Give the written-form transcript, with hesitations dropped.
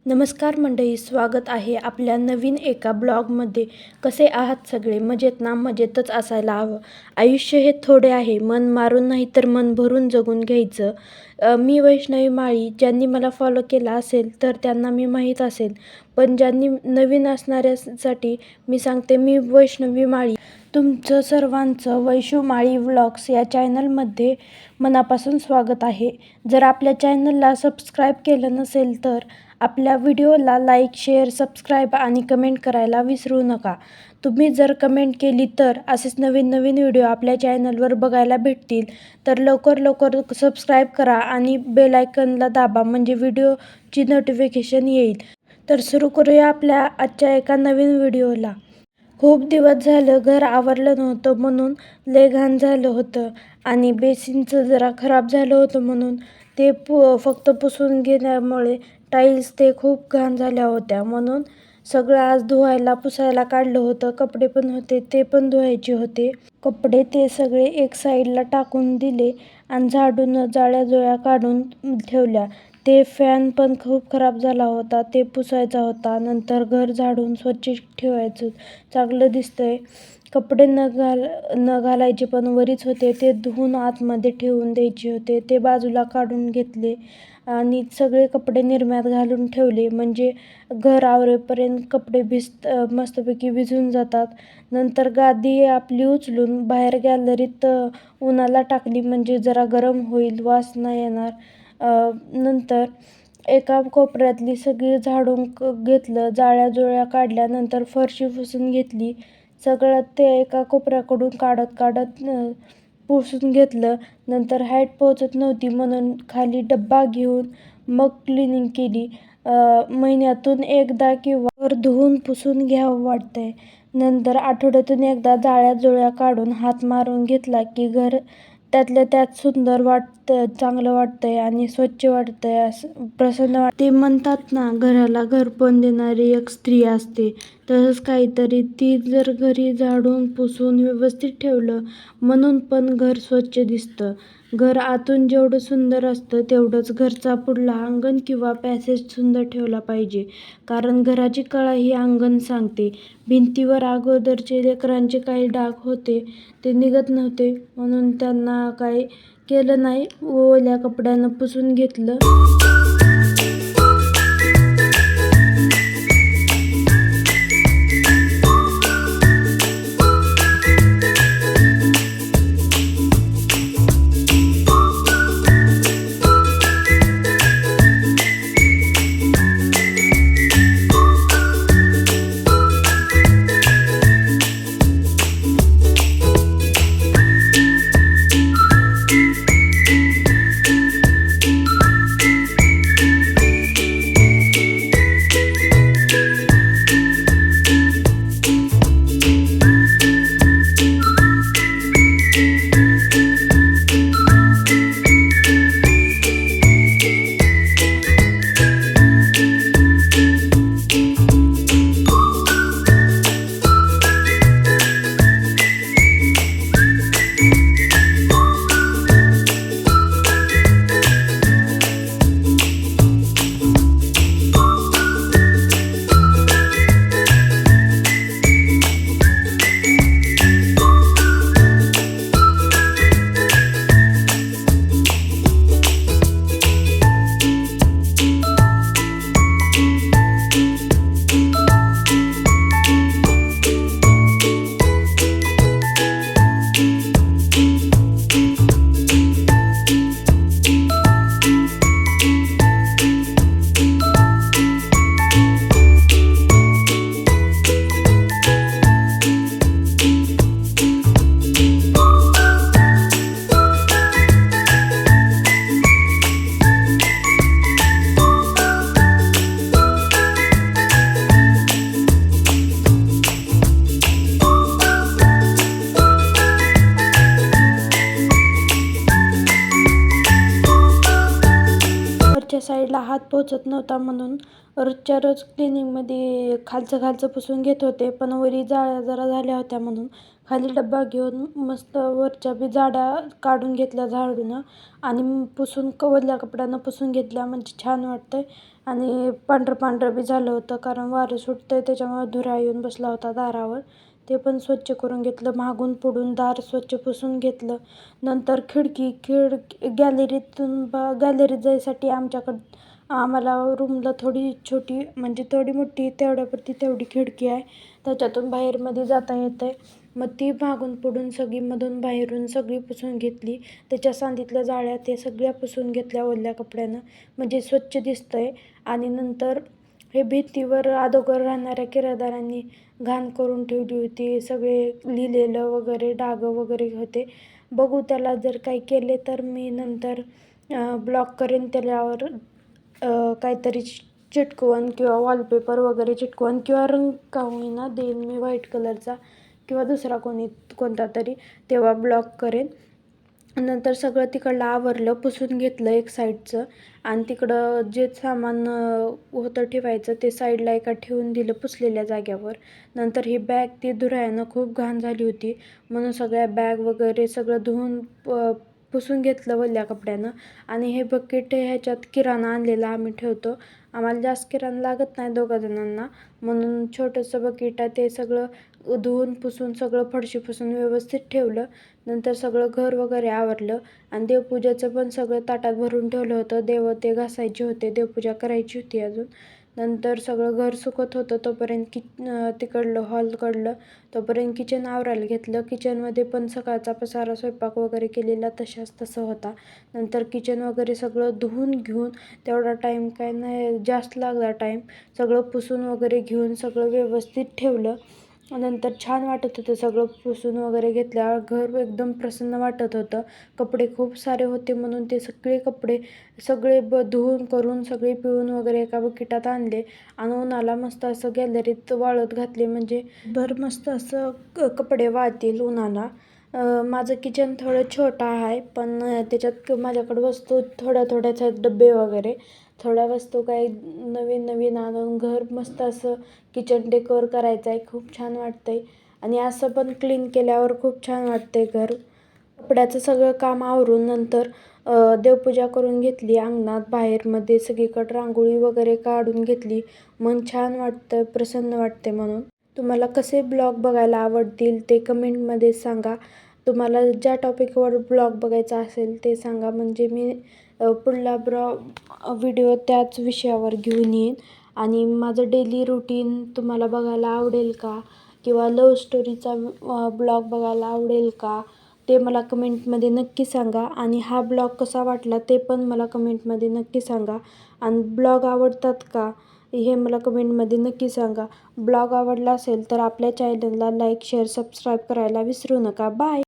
नमस्कार मंडळी, स्वागत आहे आपल्या नवीन एका ब्लॉगमध्ये. कसे आहात सगळे? मजेत ना? मजेतच असायला हवं. आयुष्य हे थोडे आहे, मन मारून नाही तर मन भरून जगून घ्यायचं. मी वैष्णवी माळी. ज्यांनी मला फॉलो केला असेल तर त्यांना मी माहीत असेल, पण ज्यांनी नवीन असणाऱ्यासाठी मी सांगते, मी वैष्णवी माळी. तुमचं सर्वांचं वैशू माळी व्लॉग्स या चॅनलमध्ये मनापासून स्वागत आहे. जर आपल्या चॅनलला सबस्क्राईब केलं नसेल तर आपल्या व्हिडिओला लाईक, शेअर, सबस्क्राईब आणि कमेंट करायला विसरू नका. तुम्ही जर कमेंट केली तर असेच नवीन नवीन व्हिडिओ आपल्या चॅनलवर बघायला भेटतील. तर लवकर लवकर सबस्क्राईब करा आणि बेल आयकॉनला दाबा, म्हणजे व्हिडिओची नोटिफिकेशन येईल. तर सुरू करूया आपल्या आजच्या एका नवीन व्हिडिओला. खूप दिवस झालं घर आवरलं नव्हतं, म्हणून लय घाण झालं होतं आणि बेसिनचं जरा खराब झालं होतं, म्हणून ते फक्त पुसून घेण्यामुळे टाईल्स ते खूप घाण झाल्या होत्या. म्हणून सगळं आज धुवायला पुसायला काढलं होतं. कपडे पण होते, ते पण धुवायचे होते. कपडे ते सगळे एक साईडला टाकून दिले आणि झाडून जाळ्याजुळ्या काढून ठेवल्या. ते फॅन पण खूप खराब झाला होता, ते पुसायचा होता. नंतर घर झाडून स्वच्छ ठेवायचं, चांगलं दिसतंय. कपडे न घालायचे पण वरीच होते, ते धुवून आतमध्ये ठेवून द्यायचे होते. ते बाजूला काढून घेतले आणि सगळे कपडे निरम्यात घालून ठेवले, म्हणजे घर आवरेपर्यंत कपडे मस्तपैकी भिजून जातात. नंतर गादी आपली उचलून बाहेर गॅलरीत उन्हाला टाकली, म्हणजे जरा गरम होईल, वास नाही येणार. नंतर एका कोपऱ्यातली सगळी झाडून घेतलं, जाळ्याजुळ्या काढल्यानंतर फरशी पुसून घेतली. सगळं ते एका कोपऱ्याकडून काढत पुसून घेतलं. नंतर हाईट पोहोचत नव्हती, म्हणून खाली डब्बा घेऊन मग क्लिनिंग केली. महिन्यातून एकदा किंवा घर धुवून पुसून घ्यावं वाटतंय. नंतर आठवड्यातून एकदा जाळ्याजुळ्या काढून हात मारून घेतला की घर त्यातल्या त्यात सुंदर वाटतं, चांगलं वाटतंय आणि स्वच्छ वाटतंय, असं प्रसन्न वाटतं. ते म्हणतात ना, घराला घरपण देणारी एक स्त्री असते, तसंच काहीतरी. ती जर घरी झाडून पुसून व्यवस्थित ठेवलं, म्हणून पण घर स्वच्छ दिसतं. घर आतून जेवढं सुंदर असतं, तेवढंच घरचा पुढला अंगण किंवा पॅसेज सुंदर ठेवला पाहिजे, कारण घराची कळा ही अंगण सांगते. भिंतीवर अगोदरचे लेकरांचे काही डाग होते, ते निघत नव्हते, म्हणून त्यांना काही केलं नाही, ओल्या कपड्यानं पुसून घेतलं. साईडला हात पोहोचत नव्हता, म्हणून रोजच्या रोज क्लिनिंगमध्ये खालचं पुसून घेत होते. पण वरी जाळ्या जरा झाल्या होत्या, म्हणून खाली डब्बा घेऊन मस्त वरच्या बी जाड्या काढून घेतल्या झाडून आणि पुसून ओल्या कपड्यानं पुसून घेतल्या, म्हणजे छान वाटतंय. आणि पांढरं पांढरं बी झालं होतं, कारण वारं सुटतंय त्याच्यामुळे धुरा येऊन बसला होता दारावर. ते पण स्वच्छ करून घेतलं, मागून पुढून दार स्वच्छ पुसून घेतलं. नंतर गॅलरीतून गॅलरीत जायसाठी आम्हाला रूमला थोडी छोटी म्हणजे थोडी मोठी तेवढ्यापुरती तेवढी खिडकी आहे, त्याच्यातून बाहेरमध्ये जाता येतं आहे. मग ती मागून पुढून सगळी मधून बाहेरून सगळी पुसून घेतली. त्याच्या सांधीतल्या जाळ्या ते सगळ्या पुसून घेतल्या ओल्या कपड्यानं, म्हणजे स्वच्छ दिसतं आहे. आणि नंतर हे भिंतीवर अगोदर राहणाऱ्या किरायदारांनी घाण करून ठेवली होती, सगळे लिहिलेलं वगैरे डागं वगैरे होते. बघू त्याला जर काही केले तर मी नंतर ब्लॉक करेन त्याच्यावर काहीतरी चिटकवून किंवा वॉलपेपर वगैरे चिटकवून किंवा रंग का होईना देईन मी व्हाईट कलरचा किंवा दुसरा कोणता तरी, तेव्हा ब्लॉक करेन. नंतर सगळं तिकडलं आवरलं, पुसून घेतलं एक साईडचं, आणि तिकडं जे सामान होतं ठेवायचं ते साईडला एका ठेवून दिलं पुसलेल्या जाग्यावर. नंतर ही बॅग ती धुरायानं खूप घाण झाली होती, म्हणून सगळ्या बॅग वगैरे सगळं धुवून पुसून घेतलं ओल्या कपड्यानं. आणि हे बकेट ह्याच्यात किराणा आणलेला आम्ही ठेवतो, आम्हाला जास्त किराणा लागत नाही दोघा जणांना, म्हणून छोटंसं बकेट आहे. ते सगळं धुवून पुसून सगळं फरशी पुसून व्यवस्थित ठेवलं. नंतर सगळं घर वगैरे आवरलं आणि देवपूजाचं पण सगळं ताटात भरून ठेवलं होतं. देव ते घासायचे होते, देवपूजा करायची होती अजून. नंतर सगळं घर सुकत होतं तोपर्यंत तिकडलं हॉल काढलं, तोपर्यंत किचन आवरायला घेतलं. किचनमध्ये पण सकाळचा पसारा स्वयंपाक वगैरे केलेला तसं होता. नंतर किचन वगैरे सगळं धुवून घेऊन, तेवढा टाईम काय नाही जास्त लागला टाईम, सगळं पुसून वगैरे घेऊन सगळं व्यवस्थित ठेवलं. नंतर छान वाटत होतं सगळं पुसून वगैरे घेतल्यावर, घर एकदम प्रसन्न वाटत होतं. कपडे खूप सारे होते म्हणून ते सगळे कपडे धुवून करून सगळे पिळून वगैरे एका बकेटात आणले आणि उन्हाला मस्त असं गॅलरीत वाळत घातले, म्हणजे मस्त असं कपडे वाळतील उन्हाला. माझं किचन थोडं छोटं आहे, पण त्याच्यात माझ्याकडं वस्तू थोड्याच आहेत, डबे वगैरे थोड्या वस्तू काही नवीन आणून घर मस्त असं किचन डेकोर करायचं आहे. खूप छान वाटतंय आणि असं पण क्लीन केल्यावर खूप छान वाटतंय घर. कपड्याचं सगळं काम आवरून नंतर देवपूजा करून घेतली. अंगणात बाहेरमध्ये सगळीकडे रांगोळी वगैरे काढून घेतली. मन छान वाटतं, प्रसन्न वाटते. म्हणून तुम्हाला कसे ब्लॉग बघायला आवडतील ते कमेंटमध्ये सांगा. तुम्हाला ज्या टॉपिकवर ब्लॉग बघायचा असेल ते सांगा, म्हणजे मी पुढला व्हिडिओ त्याच विषयावर घेऊन येईन. आणि माझं डेली रुटीन तुम्हाला बघायला आवडेल का, किंवा लव्ह स्टोरीचा ब्लॉग बघायला आवडेल का, ते मला कमेंटमध्ये नक्की सांगा. आणि हा ब्लॉग कसा वाटला ते पण मला कमेंटमध्ये नक्की सांगा. आणि ब्लॉग आवडतात का हे मला कमेंटमध्ये नक्की सांगा. ब्लॉग आवडला असेल तर आपल्या चॅनलला लाईक, शेअर, सबस्क्राईब करायला विसरू नका. बाय.